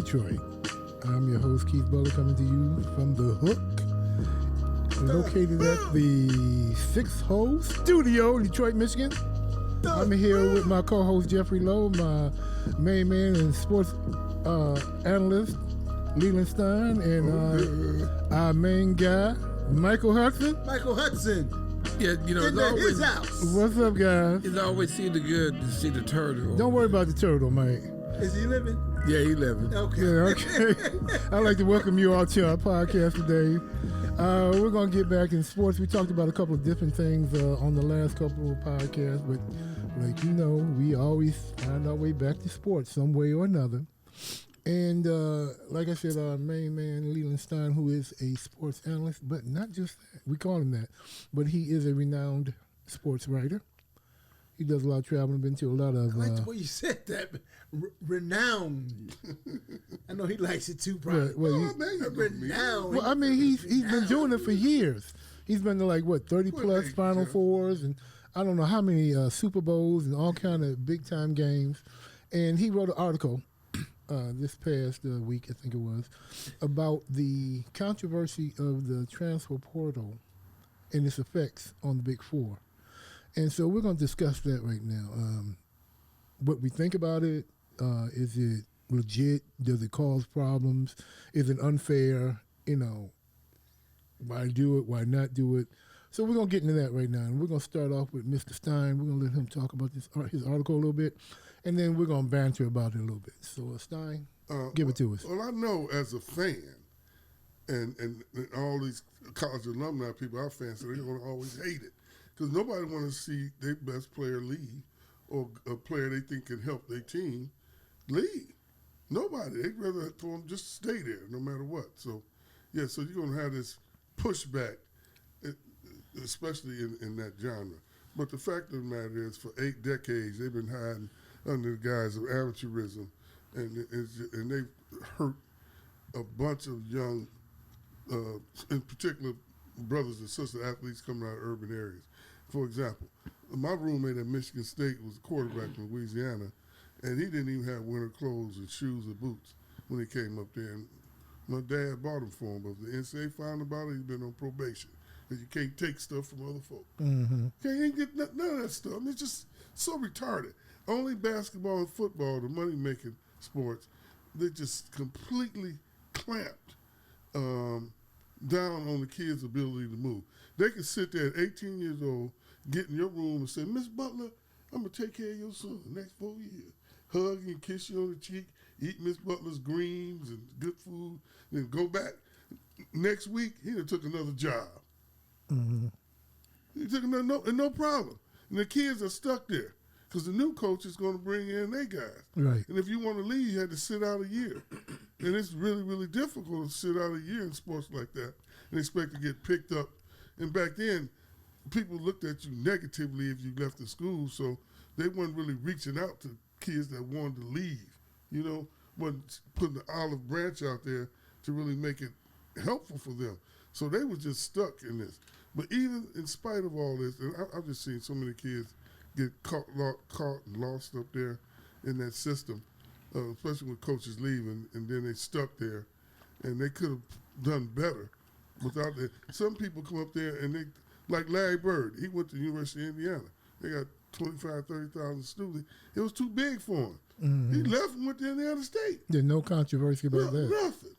Detroit. I'm your host, Keith Butler, coming to you from The Hook, located at the Sixth Hole Studio in Detroit, Michigan. I'm here with my co-host, Jeffrey Lowe, my main man and sports analyst, Leland Stein, and our main guy, Michael Hudson. Yeah, you know, in his house. What's up, guys? It's always seemed good to see the turtle. Don't worry about the turtle, mate. Is he living? Yeah, he living. Okay. Yeah, okay. I'd like to welcome you all to our podcast today. We're going to get back in sports. We talked about a couple of different things on the last couple of podcasts, but like you know, we always find our way back to sports some way or another. And like I said, our main man, Leland Stein, who is a sports analyst, but not just that. We call him that. But he is a renowned sports writer. He does a lot of traveling, been to a lot of... I like the way you said that. Renowned. I know he likes it too, probably. Renowned. Well, I mean, he's been doing it for years. He's been to 30-plus Final Fours and I don't know how many Super Bowls and all kind of big-time games. And he wrote an article this past week, I think it was, about the controversy of the transfer portal and its effects on the Big Four. And so we're going to discuss that right now. What we think about it, is it legit? Does it cause problems? Is it unfair? You know, why do it? Why not do it? So we're going to get into that right now. And we're going to start off with Mr. Stein. We're going to let him talk about his article a little bit. And then we're going to banter about it a little bit. So, Stein, give it to us. Well, I know as a fan, and all these college alumni people, our fans, so they're going to always hate it. Because nobody want to see their best player leave or a player they think can help their team leave. Nobody. They'd rather for them just stay there no matter what. So, yeah, so you're going to have this pushback, especially in that genre. But the fact of the matter is, for 8 decades, they've been hiding under the guise of amateurism, and they've hurt a bunch of young, in particular, brothers and sister athletes coming out of urban areas. For example, my roommate at Michigan State was a quarterback from Louisiana, and he didn't even have winter clothes and shoes or boots when he came up there. And my dad bought them for him, but if the NCAA found about it, he's been on probation. Because you can't take stuff from other folk. Mm-hmm. Can't get none of that stuff. I mean, it's just so retarded. Only basketball and football, the money-making sports, they just completely clamped down on the kids' ability to move. They can sit there at 18 years old, get in your room and say, Miss Butler, I'm going to take care of your son the next 4 years. Hug and kiss you on the cheek, eat Miss Butler's greens and good food, then go back. Next week, he done took another job. Mm-hmm. He took no problem. And the kids are stuck there because the new coach is going to bring in their guys. Right. And if you want to leave, you had to sit out a year. And it's really, really difficult to sit out a year in sports like that and expect to get picked up. And back then, people looked at you negatively if you left the school, so they weren't really reaching out to kids that wanted to leave, you know, wasn't putting the olive branch out there to really make it helpful for them. So they were just stuck in this. But even in spite of all this, and I've just seen so many kids get caught and lost up there in that system, especially when coaches leave and then they stuck there, and they could have done better without that. Some people come up there and they, like Larry Bird, he went to the University of Indiana. They got 25,000, 30,000 students. It was too big for him. Mm-hmm. He left and went to Indiana State. There's no controversy about that. Nothing.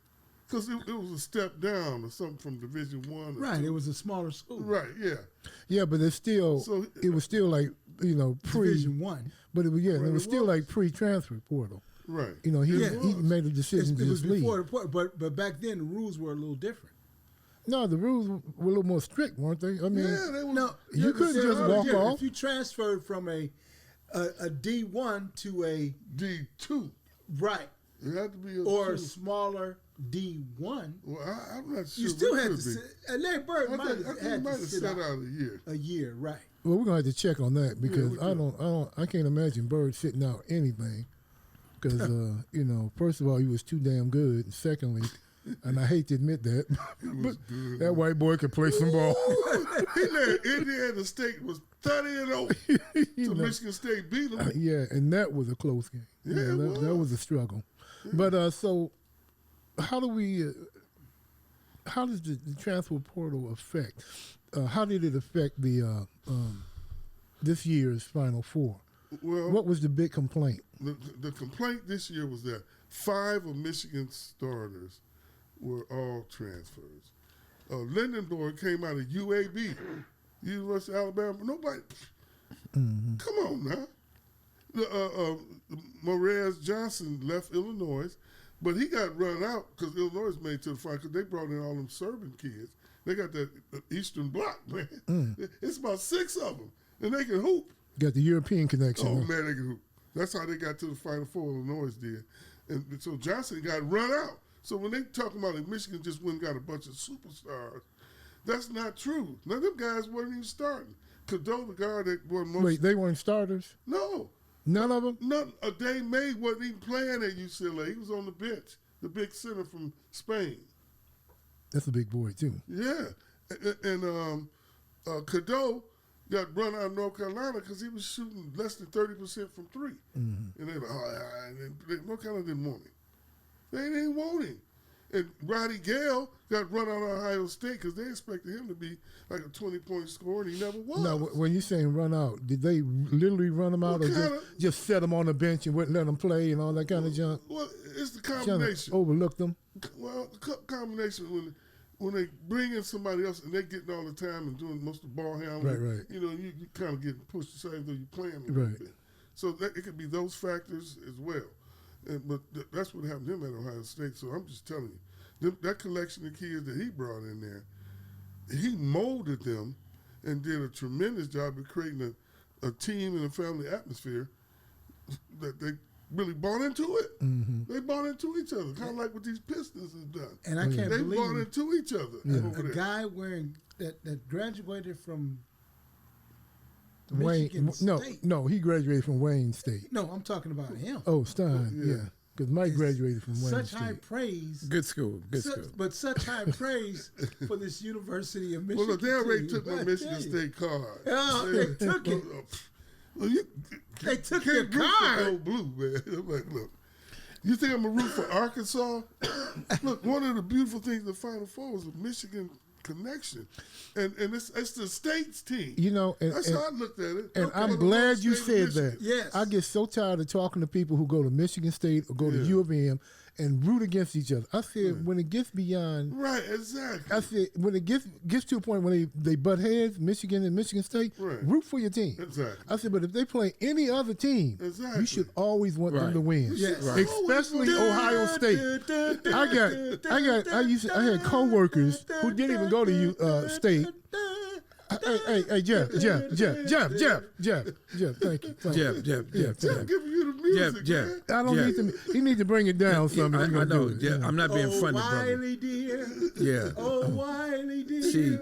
Because it was a step down or something from Division I. Right, it was a smaller school. Right, yeah. Yeah, but it's still, it was still pre. Division I. But it was still like pre-transfer portal. Right. You know, he made a decision to just leave. But back then the rules were a little different. No, the rules were a little more strict, weren't they? I mean, yeah, they were. You couldn't just walk off. If you transferred from a D1 to a D2. Right. It had to be a smaller D1. Well, I'm not sure. You still had to sit. Larry Bird might have sat out a year. A year, right. Well, we're going to have to check on that because I can't imagine Bird sitting out anything because, first of all, he was too damn good. And secondly, and I hate to admit that, but that white boy could play some ball. He led Indiana State was 30-0 to Michigan State beat them. Yeah, and that was a close game. Yeah, that was a struggle. But so, how do we? How does the transfer portal affect? How did it affect the this year's Final Four? Well, what was the big complaint? The complaint this year was that 5 of Michigan's starters were all transfers. Lindenborg came out of UAB, University of Alabama. Nobody, come on now. Morez Johnson left Illinois, but he got run out because Illinois made it to the final because they brought in all them Serbian kids. They got that Eastern Bloc, man. It's about 6 of them, and they can hoop. Got the European connection. Oh, man, they can hoop. That's how they got to the Final Four, Illinois did. And so Johnson got run out. So when they talking about it, Michigan just went and got a bunch of superstars, that's not true. None of them guys weren't even starting. Cadeau, the guy that were most... Wait, they weren't starters? No. None of them? None. Dave May wasn't even playing at UCLA. He was on the bench, the big center from Spain. That's a big boy, too. Yeah. And Cadeau got run out of North Carolina because he was shooting less than 30% from 3. And they were like, North Carolina didn't want him. They didn't want him. And Roddy Gale got run out of Ohio State because they expected him to be like a 20-point scorer, and he never was. Now, when you're saying run out, did they literally run him out or just set him on the bench and wouldn't let him play and all that kind of junk? Well, it's the combination. Overlooked them? Well, the combination when they bring in somebody else and they're getting all the time and doing most of the ball handling, right. You know, you kind of getting pushed aside though you're playing a little bit. So it could be those factors as well. But that's what happened to him at Ohio State. So I'm just telling you, that collection of kids that he brought in there, he molded them and did a tremendous job of creating a team and a family atmosphere that they really bought into it. They bought into each other, kind of like what these Pistons have done. And I can't believe they bought into each other. A guy wearing that graduated from Wayne. Michigan State. No, he graduated from Wayne State. No, I'm talking about him. Oh, Stein, yeah. Because Mike graduated from Wayne Such State. high praise. Good school. But such high praise for this University of Michigan. Well, look, they already took my Michigan State card. Oh, they took it. Well, they took your your card. Go blue, man. I'm like, look, you think I'm going to root for Arkansas? Look, one of the beautiful things in the Final Four is the Michigan connection. And it's the state's team. You know, that's how I looked at it. And I'm glad you said that. Yes. I get so tired of talking to people who go to Michigan State or go to U of M and root against each other. I said, when it gets beyond... Right, exactly. I said, when it gets to a point when they butt heads, Michigan and Michigan State, root for your team. Exactly. I said, but if they play any other team, you should always want them to win. Yes. Right. Especially Ohio State. I had coworkers who didn't even go to State. Hey, Jeff, thank you. Jeff, giving you the music, Jeff. man. I don't need to. He need to bring it down. Something. I know. Jeff, I'm not being funny, brother. Wiley dear. Yeah. Oh, Wiley dear. See,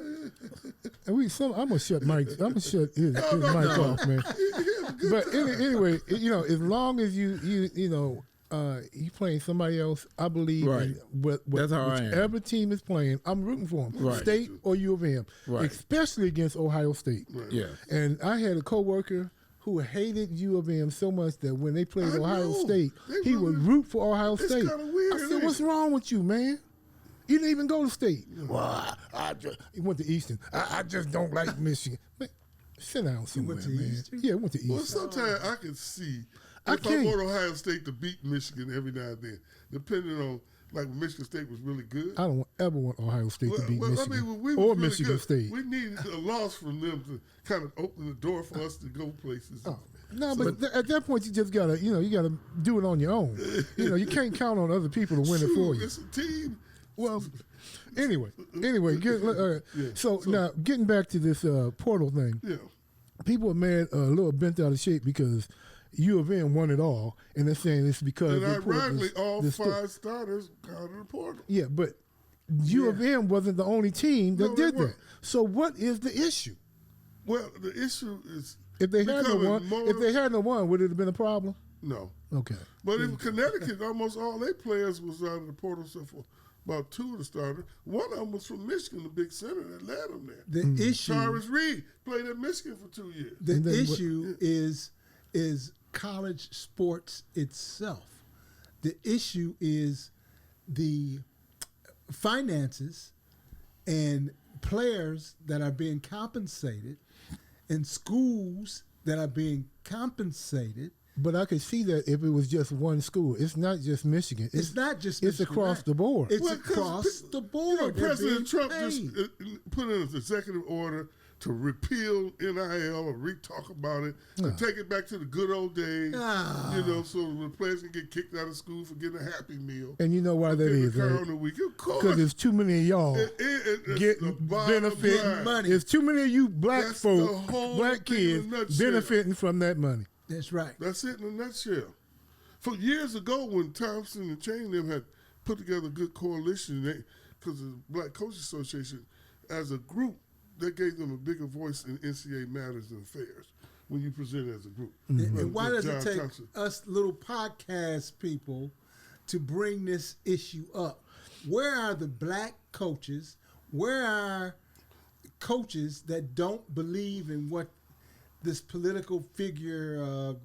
I'm gonna shut Mike. I'm gonna shut his mic off, man. But anyway, you know, as long as you know. You playing somebody else, I believe in whichever team is playing, I'm rooting for them. Right. State or U of M, especially against Ohio State. Right. Yeah. And I had a coworker who hated U of M so much that when they played Ohio State, he would root for Ohio State. Weird, I said, "What's wrong with you, man? You didn't even go to State." Well, he went to Eastern. I just don't like Michigan. Man, sit down somewhere, man. Eastern? Yeah, went to Eastern. Well, sometimes I can see I if I want Ohio State to beat Michigan every now and then, depending on, like, when Michigan State was really good. I don't ever want Ohio State to beat Michigan I mean, when we or was really Michigan good, State. We needed a loss from them to kind of open the door for us to go places. Oh, no, but at that point you just gotta, you gotta do it on your own. You can't count on other people to win it for you. It's a team. Well, anyway, so now getting back to this portal thing. Yeah. People are mad, a little bent out of shape because U of M won it all, and they're saying it's because And ironically, all 5 starters got out of the portal. Yeah, but U of M wasn't the only team that did that. weren't. So what is the issue? Well, the issue is If they hadn't won, would it have been a problem? no. Okay. But in Connecticut, almost all their players was out of the portal, except for about 2 of the starters. One of them was from Michigan, the big center that led them there. The issue. Cyrus Reed played at Michigan for 2 years. The issue is college sports itself. The issue is the finances and players that are being compensated and schools that are being compensated. But I could see that if it was just one school. It's not just Michigan. It's not just It's Michigan, across right? the board. It's Well, across the board. You know, They're President being Trump paid. just put in an executive order to repeal NIL or re-talk about it and take it back to the good old days. Ah. You know, so the players can get kicked out of school for getting a Happy Meal. And you know why that Getting is, a car right? on the week. Of course. Because there's too many of y'all That's getting the bottom benefiting line. money. There's too many of you black That's the folk, whole black thing in a kids nutshell. benefiting from that money. That's right. That's it in a nutshell. For years ago, when Thompson and Chain them had put together a good coalition, because the Black Coaches Association, as a group, that gave them a bigger voice in NCAA matters and affairs when you present as a group. And why does John it take Thompson. us little podcast people to bring this issue up? Where are the black coaches? Where are coaches that don't believe in what this political figure,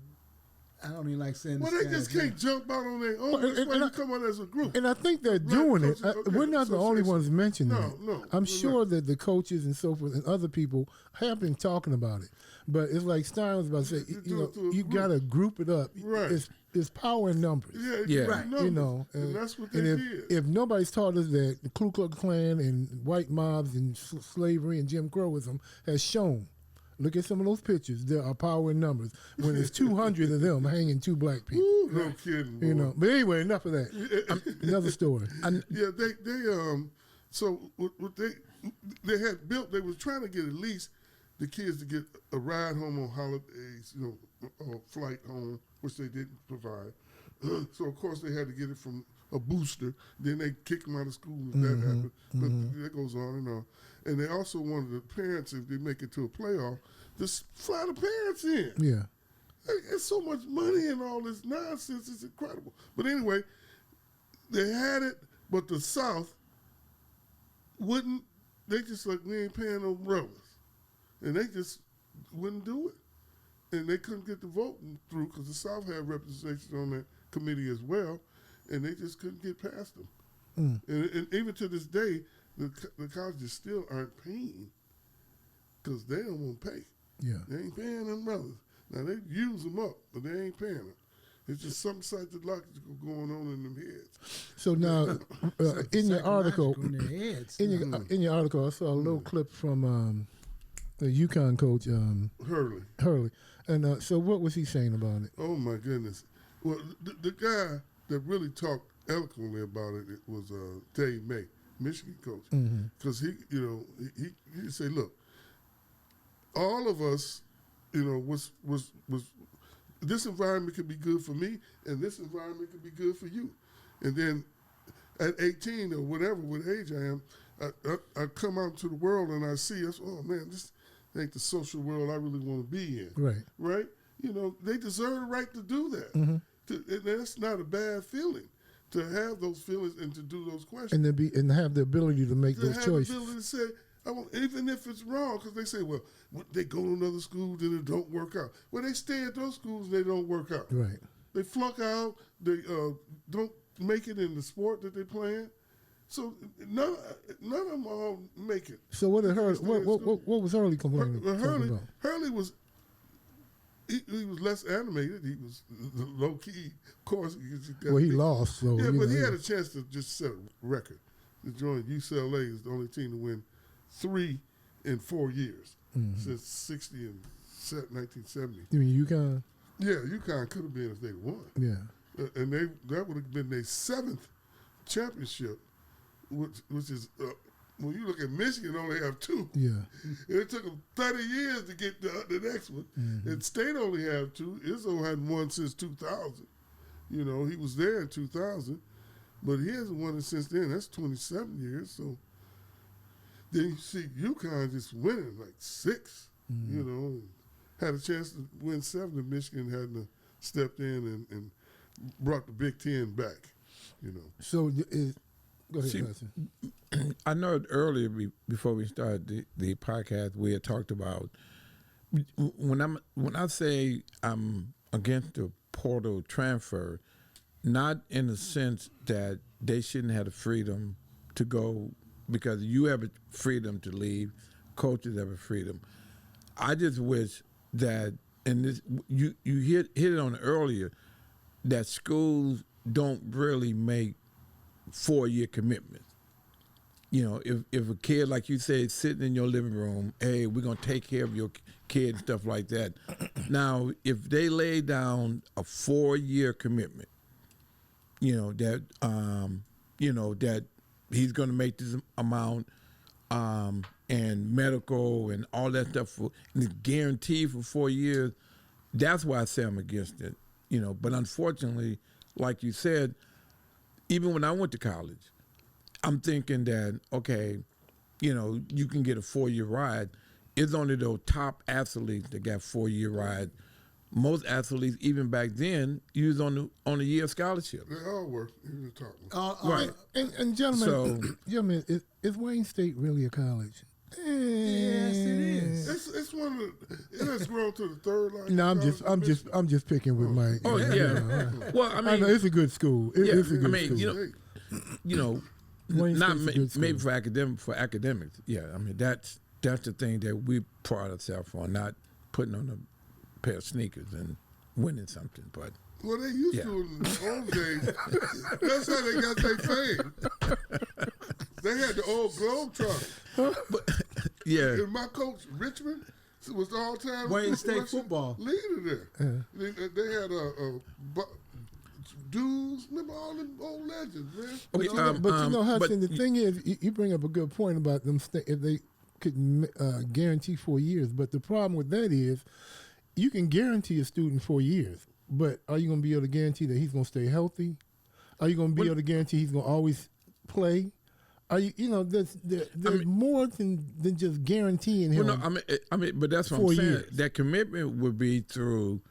I don't even like saying Well, this they guy's just can't name. jump out on their own. Well, That's and why I- you come out as a group. And I think they're Black doing it. Coaches, okay, We're not the only association. ones mentioning No, it. no, I'm we're sure not. that the coaches and so forth and other people have been talking about it. But it's like Stein was about to say, You you know, do it through a you group. got to group it up. Right. It's power in numbers. Yeah, Right. You know, and that's what they and did. if nobody's taught us that the Ku Klux Klan and white mobs and slavery and Jim Crowism has shown, look at some of those pictures. There are power in numbers when there's 200 of them hanging two black people. Ooh, no kidding. You boy. know, but anyway, enough of that. Another story. Yeah, so what they had built, they was trying to get at least the kids to get a ride home on holidays, you know, or flight home, which they didn't provide. So of course they had to get it from a booster. Then they kick them out of school if that happened. But that goes on and on. And they also wanted the parents, if they make it to a playoff, just fly the parents in. Yeah. There's so much money in all this nonsense. It's incredible. But anyway, they had it, but the South wouldn't. They just like, we ain't paying no brothers. And they just wouldn't do it. And they couldn't get the vote through because the South had representation on that committee as well. And they just couldn't get past them. And even to this day, the colleges still aren't paying because they don't want to pay. Yeah. They ain't paying them brothers. Now, they use them up, but they ain't paying them. It's just some psychological going on in them heads. So now, in your article, Psychological in their heads. in your article, I saw a little clip from the UConn coach Hurley. and so what was he saying about it? Oh, my goodness. Well, the guy that really talked eloquently about it was Dave May, Michigan coach. Because he said, look, all of us, you know, was this environment could be good for me, and this environment could be good for you. And then at 18 or whatever, what age I am, I come out to the world and I see, oh man, this ain't the social world I really want to be in. Right. Right? You know, they deserve the right to do that. And that's not a bad feeling to have those feelings and to do those questions. And have the ability to make To those have choices. the ability to say, even if it's wrong, because they say, well, they go to another school, then it don't work out. Well, they stay at those schools, and they don't work out. Right. They flunk out. They don't make it in the sport that they're playing. So none of them all make it. So what did Hurley? Stay at school. What was Hurley complaining talking about? Hurley was he was less animated. He was low key, of course. Well, he lost, so Yeah, you but know, he had a chance to just set a record. To join UCLA is the only team to win 3 in 4 years since 60 and 1970. You mean UConn? Yeah, UConn could have been if they won. Yeah. And that would have been their 7th championship, which is when you look at Michigan, only have 2. Yeah. It took them 30 years to get the next one. And State only have 2. Izzo hadn't won since 2000. You know, he was there in 2000, but he hasn't won it since then. That's 27 years. So then you see UConn just winning like 6. You know, and had a chance to win 7 if Michigan hadn't stepped in and brought the Big Ten back. You know. So go ahead, See, Pastor. I know earlier before we started the podcast, we had talked about when I say I'm against the portal transfer, not in the sense that they shouldn't have the freedom to go, because you have a freedom to leave, coaches have a freedom. I just wish that, and this you hit it on earlier, that schools don't really make 4-year commitments. You know, if a kid, like you said, sitting in your living room, hey, we're going to take care of your kid and stuff like that. Now, if they lay down a 4-year commitment, that he's going to make this amount, and medical and all that stuff, and it's guaranteed for 4 years, that's why I say I'm against it. But unfortunately, like you said, even when I went to college, I'm thinking that, okay, you can get a 4-year ride. It's only those top athletes that got 4-year ride. Most athletes, even back then, you was on a year scholarship. They all were. You were talking. Right. And gentlemen, is Wayne State really a college? Yes, it is. It's one of it has grown to the third line. No, I'm just picking with Mike. Oh yeah. Well, I mean, know it's a good school. It's a good school. Wayne not State's a good school. maybe for academics. Yeah, I mean that's the thing that we pride ourselves on, not putting on a pair of sneakers and winning something. But well, they used to in the old days. That's how they got their fame. They had the old Globetrotters. but yeah, And my coach Richmond was the all-time Wayne State football leader there. They had dudes. Remember all them old legends, man. Okay, But Hudson, but the thing is, you bring up a good point about them if they could guarantee 4 years. But the problem with that is, you can guarantee a student 4 years, but are you going to be able to guarantee that he's going to stay healthy? Are you going to be able to guarantee he's going to always play? Are you? There's more than just guaranteeing him. Well, no, I mean, but that's what I'm 4 saying. years. That commitment would be through,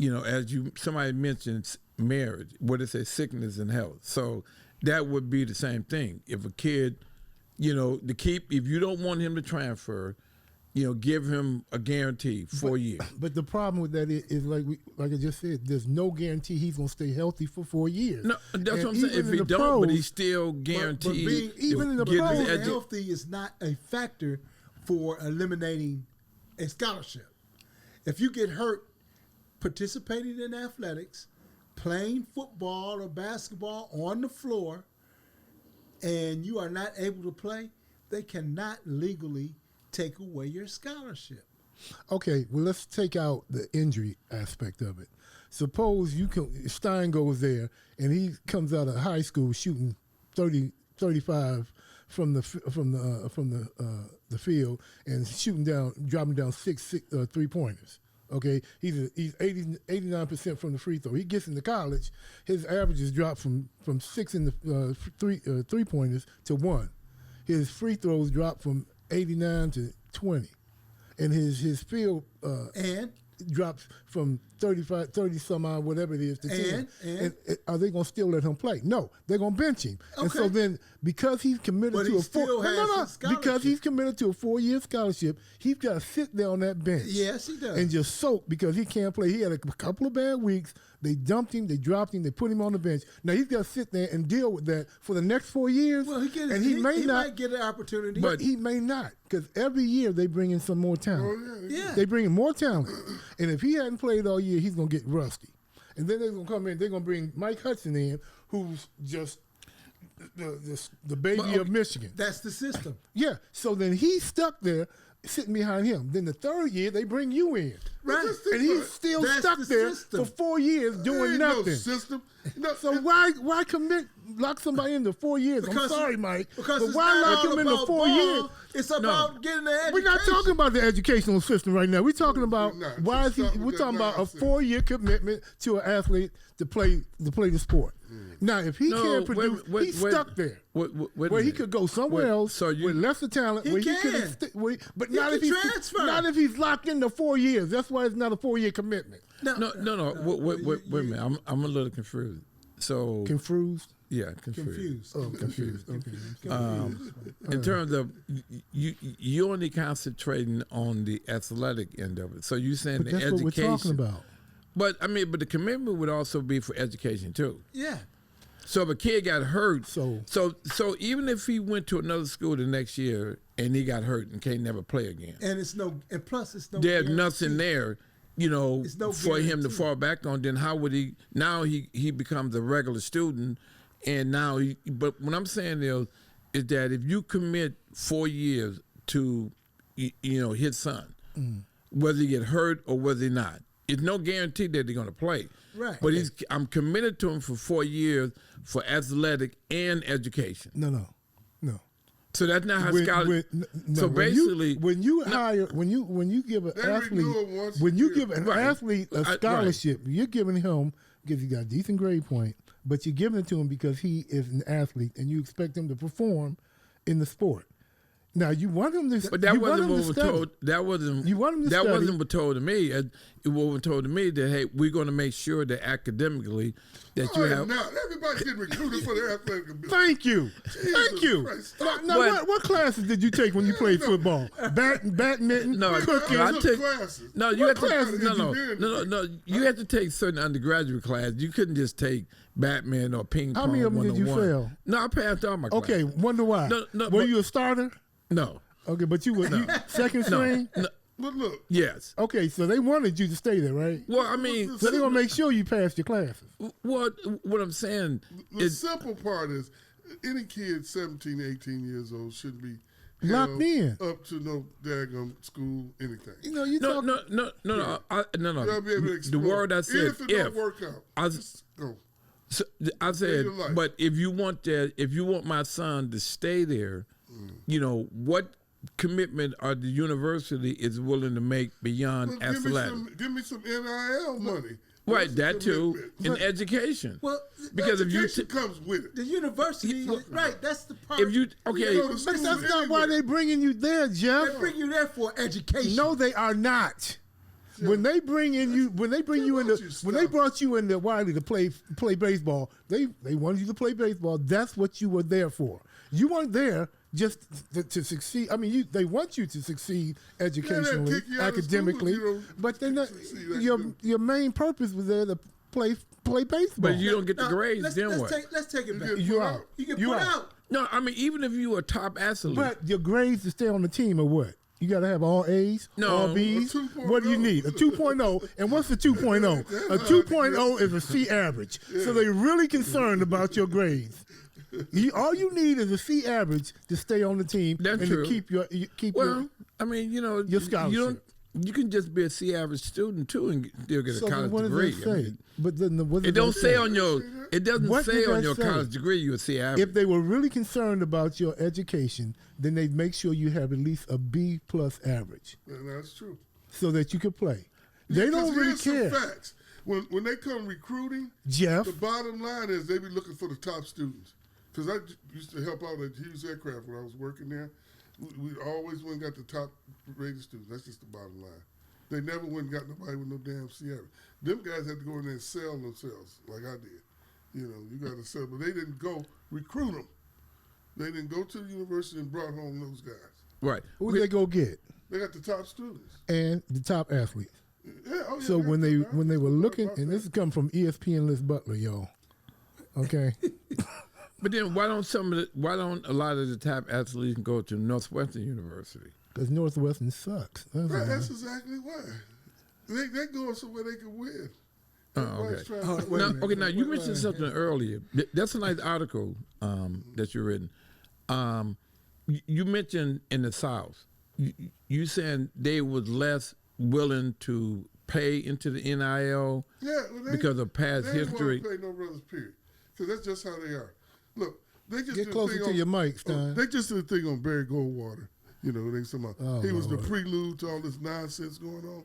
as somebody mentioned, marriage. What it says, sickness and health. So that would be the same thing. If a kid, if you don't want him to transfer, give him a guarantee 4 years. But the problem with that is like I just said, there's no guarantee he's going to stay healthy for 4 years. No, that's And what I'm saying. even If he in the don't, but pros- he's still guaranteed. even in the to get pros, his being edu- healthy is not a factor for eliminating a scholarship. If you get hurt participating in athletics, playing football or basketball on the floor, and you are not able to play, they cannot legally take away your scholarship. Okay, well, let's take out the injury aspect of it. Suppose Stein goes there and he comes out of high school shooting 30, 35 from the field and dropping down six 3-pointers. Okay, he's 89% from the free throw. He gets into college, his averages drop from 6 in the 3-pointers to 1. His free throws drop from 89 to 20, and his field And drops from 30 some odd, whatever it is, to 10. And are they going to still let him play? No, they're going to bench him. And so Okay. then, because he's committed But to he a still has his because scholarship. he's committed to a 4-year scholarship, he's got to sit there on that bench. yes, he does. And just soak because he can't play. He had a couple of bad weeks. They dumped him. They dropped him. They put him on the bench. Now he's got to sit there and deal with that for the next 4 years. well, and he may not. might get an opportunity. But he may not, because every year they bring in some more talent. Oh yeah. yeah, They bring in more talent. And if he hadn't played all year, he's going to get rusty. And then they're going to come in, they're going to bring Mike Hudson in, who's just the baby of Michigan. that's the system. Yeah. So then he's stuck there sitting behind him. Then the third year, they bring you in. Right. Just think And about he's it. still That's stuck the there system. for 4 years There doing ain't nothing. No system. No, So why lock somebody into 4 years? I'm sorry, Mike. Because But it's why not lock all him into about 4 ball. years? It's about getting the education. We're not talking about the educational system right now. We're talking about We're not. why is he? Stop with We're that talking about a nonsense. 4-year commitment to an athlete to play the sport. Now, if he No, can't produce, he's stuck there. Wait a Where he minute. could go somewhere Wait, else so you- with lesser talent. He where can. he could, but He not can if he's transfer. not if he's locked into 4 years. That's why it's not a 4-year commitment. No. Wait a minute. I'm a little confused. So Confused. yeah, confused. confused. Oh, confused. Okay. In terms of you're only concentrating on the athletic end of it. So you saying But the that's education. what we're talking about. But I mean, but the commitment would also be for education too. Yeah. So if a kid got hurt, So- so even if he went to another school the next year and he got hurt and can't never play again, And plus it's no. there's guarantee. nothing there, It's no for him to guarantee. fall back on. Then how would he? Now he becomes a regular student, and now he. But what I'm saying is that if you commit 4 years to, his son, whether he get hurt or whether he not, it's no guarantee that they're going to play. Right. But I'm committed to him for 4 years for athletic and education. No. So that's not how scholarship. So when basically, when you give an They athlete, renew it once when a you year. give an Right. athlete a Right. scholarship, you're giving him because he got a decent grade point, but you're giving it to him because he is an athlete and you expect him to perform in the sport. Now you want him to, but that you want wasn't him what to was study. told. That wasn't. You want him to that study. wasn't what told to me. What was told to me that hey, we're going to make sure that academically that you have. Now everybody get recruited for their athletic ability. Thank you. Thank you. Christ. Now, But- what classes did you take when you played football? Badminton, No, cooking. I took took classes. No, you What had to. classes did you No. You had to take certain undergraduate classes. You couldn't just take Batman or ping How pong. many of them did you 101. fail? No, I passed all my classes. Okay, wonder why. No, Were but- you a starter? No. Okay, but you were you second string? No. But look, Yes. Okay, so they wanted you to stay there, right? Well, I mean, So they're going to make sure you pass your classes. what I'm saying the is simple part is any kid 17, 18 years old should be Locked held in. up to no daggum school, anything. You know, you no. talk. No. You gotta be able to The explore. word I said, if it don't work out, I- just go. So, I said, your life. but if you want my son to stay there, what commitment are the university is willing to make beyond Well, athletics? give me some NIL money. Right, That's that a too, commitment. in education. Well, because if you Education comes with it. the university, right? That's the part. if you okay, go to But school that's not why anyway. they bringing you there, Jeff. they bring you there for education. No, they are not. When they bring in you, when they bring you in Why don't the, you when they stop? brought you into Wiley to play baseball, they wanted you to play baseball. That's what you were there for. You weren't there just to succeed. I mean, they want you to succeed educationally, kick you out of school academically, if you don't but they're not. succeed academically. Your main purpose was there to play baseball. but you don't get the Now, grades. let's, Then let's what? take it back. get You put out. You get You put out. out. No, I mean even if you were a top athlete, But your grades to stay on the team are what? You got to have all A's, No. all B's. A 2.0. What do you need? A 2.0. And what's the 2.0? A 2.0 is a C average. So they're really concerned about your grades. All you need is a C average to stay on the team That's and true. to keep your well, I mean your scholarship. You can just be a C average student too and still get So a then college what does degree. it say? I mean, But then what does it don't that say on your. It doesn't What say does on that your say? college degree you're a C average. If they were really concerned about your education, then they'd make sure you have at least a B plus average And that's true. so that you could play. They don't Because really here's some care. facts. When they come recruiting, Jeff, the bottom line is they be looking for the top students. Because I used to help out at Hughes Aircraft when I was working there. We always went and got the top rated students. That's just the bottom line. They never went and got nobody with no damn Sierra. Them guys had to go in there and sell themselves like I did. You got to sell. But they didn't go recruit them. They didn't go to the university and brought home those guys. right. who they go get? They got the top students. And the top athletes. Yeah, oh, yeah, So got when the they top were athletes. looking, About and that. this has come from ESPN Liz Butler, y'all. Okay, But then why don't a lot of the top athletes go to Northwestern University? because Northwestern sucks. That's Right, all. that's exactly why. They going somewhere they can win. Oh, Everybody's okay. trying Oh, to- wait a Now, minute. okay, now you mentioned something earlier. That's a nice article that you've written. You mentioned in the South, you saying they was less willing to pay into the NIL Yeah, well, because of past they history. They don't want to pay no brothers, period. Because that's just how they are. Look, they just Get did a closer thing to on- your mic, Stein. They just did a thing on Barry Goldwater. They somehow Oh, he was the Lord. prelude to all this nonsense going on,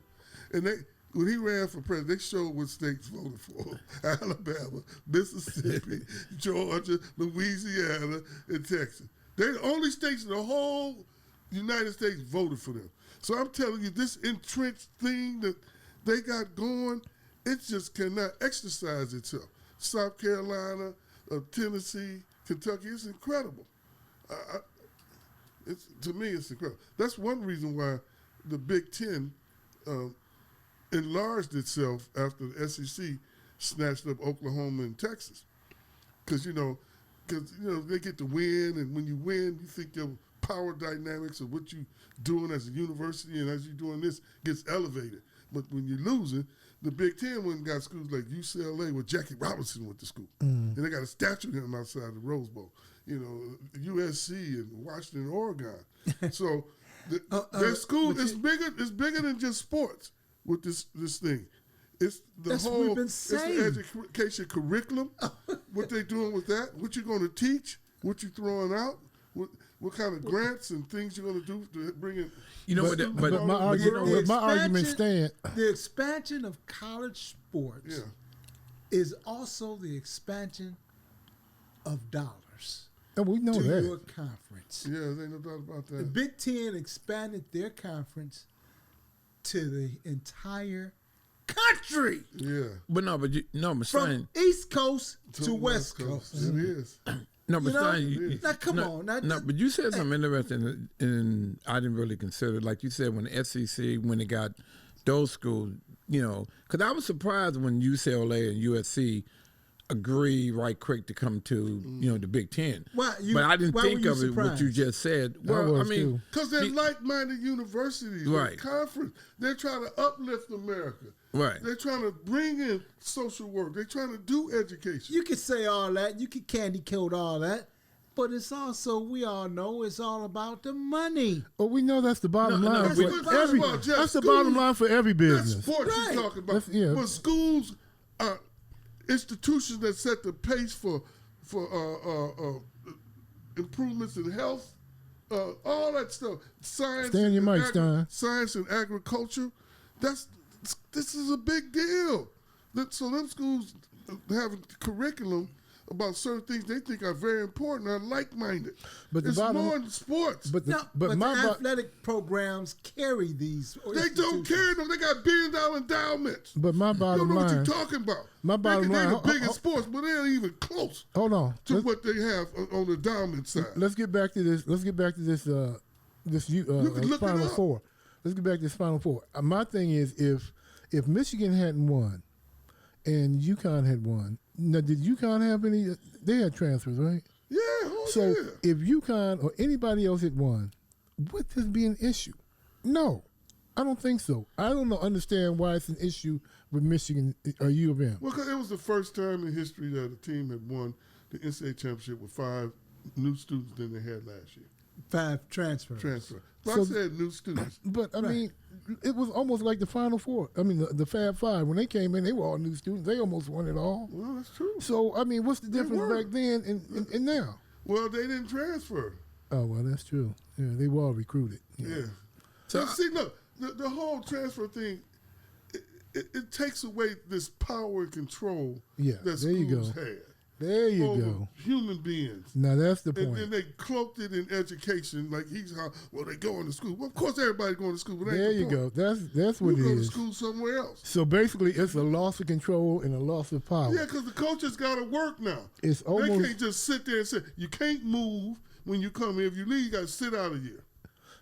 and when he ran for president, they showed what states voted for: Alabama, Mississippi, Georgia, Louisiana, and Texas. They're the only states in the whole United States voted for them. So I'm telling you, this entrenched thing that they got going, it just cannot exercise itself. South Carolina, Tennessee, Kentucky, it's incredible. To me, it's incredible. That's one reason why the Big Ten enlarged itself after the SEC snatched up Oklahoma and Texas. Because they get to win, and when you win, you think your power dynamics of what you doing as a university and as you doing this gets elevated. But when you're losing, the Big Ten went and got schools like UCLA, where Jackie Robinson went to school, and they got a statue of him outside the Rose Bowl. USC and Washington, Oregon. So their school is bigger. It's bigger than just sports with this thing. It's the That's what whole. we've been It's the saying. education curriculum. What they doing with that? What you going to teach? What you throwing out? What kind of grants and things you're going to do to bring in? But my argument stand. The expansion of college sports is also the expansion of dollars And we know to that. your conference. Yeah, there ain't no doubt about The that. Big Ten expanded their conference to the entire country, But from Stein. East Coast to West Coast. It is. No, but You know? Stein, Now, come on. Now, but you said something interesting, and I didn't really consider. Like you said, when the SEC, when it got those schools, because I was surprised when UCLA and USC agreed right quick to come to the Big Ten. Why but I didn't why think were of you it what you surprised? just said. I Well, I was mean, too. Because they're like-minded universities, Right. conference. They're trying to uplift America. Right. They're trying to bring in social work. They're trying to do education. You can say all that. You can candy coat all that. But it's also, we all know, it's all about the money. But we know that's the bottom No, line no, for but every. first of all, Jeff, That's the schools- bottom line for every That's business. sports Right. you're talking about. That's- yeah. But schools are institutions that set the pace for improvements in health, all that stuff. Science. Stay on your and mic, Stein. Science and agriculture. This is a big deal. So them schools have a curriculum about certain things they think are very important, are like-minded. But the it's bottom- more than sports. But the, No, but the my bo- athletic programs carry these. they don't institutions. care them. They got billion-dollar endowments. but my You don't bottom know what line. you're talking about. My bottom they're line- the biggest sports, but they ain't even close Hold on. to what they have on the endowment side. Let's get back to this. Let's get back to this. can look it Final up. Four. Let's get back to this Final Four. My thing is, if Michigan hadn't won, and UConn had won, now did UConn have any? They had transfers, right? Yeah, oh So yeah. if UConn or anybody else had won, would this be an issue? No, I don't think so. I don't understand why it's an issue with Michigan or U of M. Well, 'cause it was the first time in history that a team had won the NCAA championship with 5 new students than they had last year. 5 transfers. Transfer. But So- I said new students. But I Right. mean, it was almost like the Final Four. I mean, the Fab Five, when they came in, they were all new students. They almost won it all. Well, that's true. So I mean, what's the difference were. back then and now? Well, they didn't transfer. Oh well, that's true. Yeah, they were all recruited. Yeah. So So see, look, the whole transfer thing, it takes away this power and control Yeah, that there you schools go. had There you over go. human beings. Now that's the And point. then they cloaked it in education, like they going to school. Well, of course, everybody going to school, but There you go. That's what You it go to is. school somewhere else. So basically, it's a loss of control and a loss of power. Yeah, because the coaches got to work now. It's They almost can't just sit there and say, you can't move when you come here. If you leave, you got to sit out a year.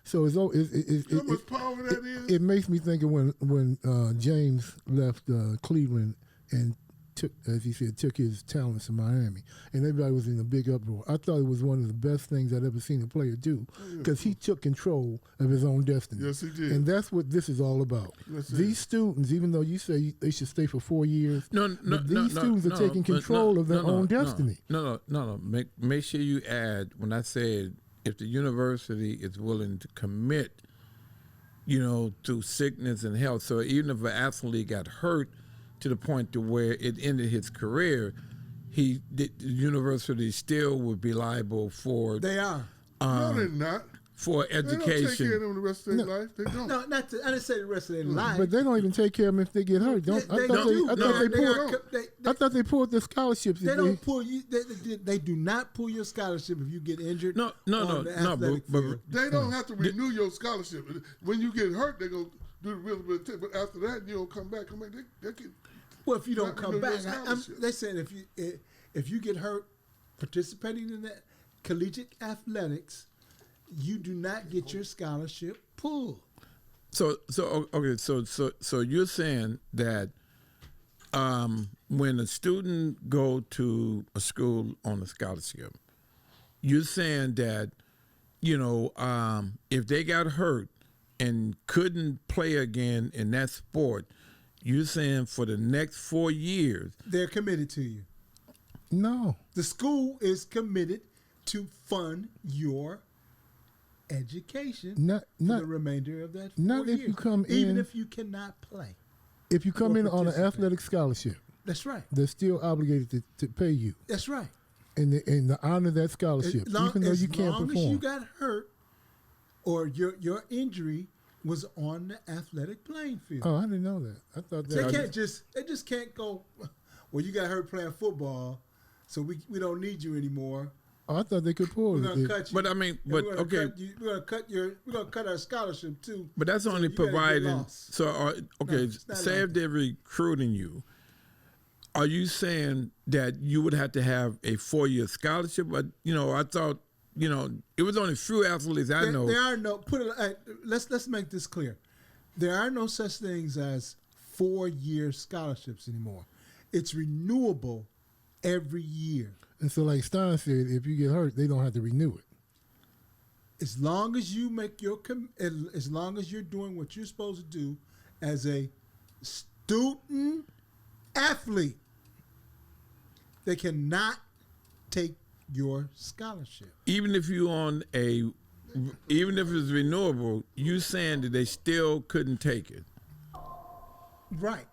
so it's You know how much power that is? it makes me think of when James left Cleveland and took, as he said, took his talents to Miami, and everybody was in a big uproar. I thought it was one of the best things I'd ever seen a player do because he took control of his own destiny. Yes, he did. And that's what this is all about. Yes, it These students, even though you say they should stay for 4 years, but these students are taking but control of their own destiny. No. Make sure you add when I said if the university is willing to commit, through sickness and health. So even if an athlete got hurt to the point to where it ended his career, the university still would be liable for They are. No, they're not. for They don't take care of education. them the rest of their life. They don't. No, I didn't say the rest of their life. But they don't even take care of them if they get hurt. They I thought they pulled the scholarships. They if don't pull you. They do not pull your scholarship if you get injured. No, on the athletic but field. They don't have to renew your scholarship. When you get hurt, they go do the real bit. But after that, you don't come back. They can. Well, if you don't Not come renew back, your scholarship. they said if you get hurt participating in that collegiate athletics, you do not get your scholarship pulled. So you're saying that when a student go to a school on a scholarship, you're saying that if they got hurt and couldn't play again in that sport, you're saying for the next 4 years they're committed to you. No. The school is committed to fund your education Not for not the remainder of that 4 not if years, you come even in- if you cannot play. if you come or in on an participate. athletic scholarship, That's right. they're still obligated to pay you That's right. and to honor that scholarship, even though you can't as long as perform. you got hurt or your injury was on the athletic playing field. Oh, I didn't know that. I thought that. They just can't go, well, you got hurt playing football, so we don't need you anymore. Oh, I thought they could pull We're it. gonna cut you. But I mean, and but we're gonna okay. we're gonna cut our scholarship too. But that's so only you gotta get providing. lost. So, okay, it's not say like if they're recruiting you, are you saying that you would have to have a 4-year scholarship? But I thought it was only few athletes I know. There are no let's make this clear. There are no such things as 4-year scholarships anymore. It's renewable every year. And so, like Stein said, if you get hurt, they don't have to renew it. As long as you make as long as you're doing what you're supposed to do as a student athlete, they cannot take your scholarship. Even if even if it's renewable, you saying that they still couldn't take it. Right.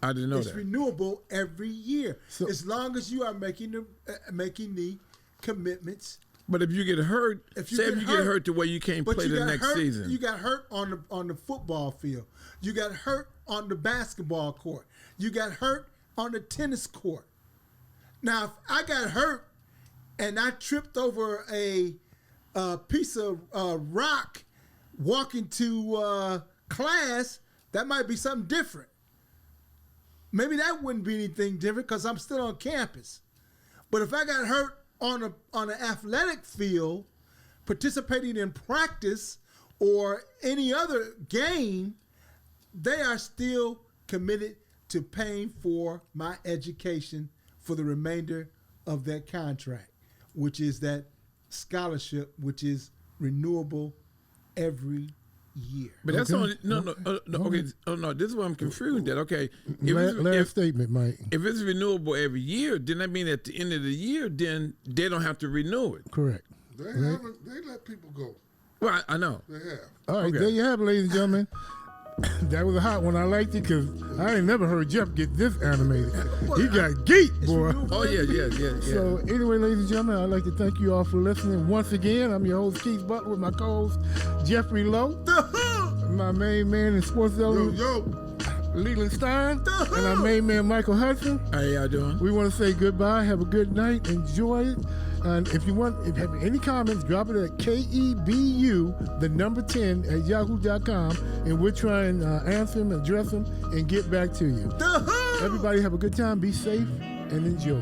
I didn't know It's that. renewable every year, So- as long as you are making the commitments. But if you get hurt, If you say get if you hurt, get hurt to where you can't But play you the got next hurt. season. You got hurt on the football field. You got hurt on the basketball court. You got hurt on the tennis court. Now, if I got hurt and I tripped over a piece of rock walking to class, that might be something different. Maybe that wouldn't be anything different because I'm still on campus. But if I got hurt on an athletic field, participating in practice or any other game, they are still committed to paying for my education for the remainder of that contract, which is that scholarship, which is renewable every year. But that's Okay. only no. Okay, no. This is what I'm confused at. Okay, Last statement, Mike. if it's renewable every year, then that means at the end of the year, then they don't have to renew it. Correct. They haven't. They let people go. Well, I know. They have. All right, Okay. there you have it, ladies and gentlemen. That was a hot one. I liked it because I ain't never heard Jeff get this animated. He got geek, boy. Oh yeah. So anyway, ladies and gentlemen, I'd like to thank you all for listening once again. I'm your host, Keith Butler, with my co-host, Jeffrey Lowe, my main man in Sports Yo, Zone, Leland Stein, and our main man, Michael Hudson. How y'all doing? We want to say goodbye. Have a good night. Enjoy it. And if you have any comments, drop it at KEBU, the number 10 at yahoo.com, and we'll try and answer them, address them, and get back to you. Everybody have a good time. Be safe and enjoy.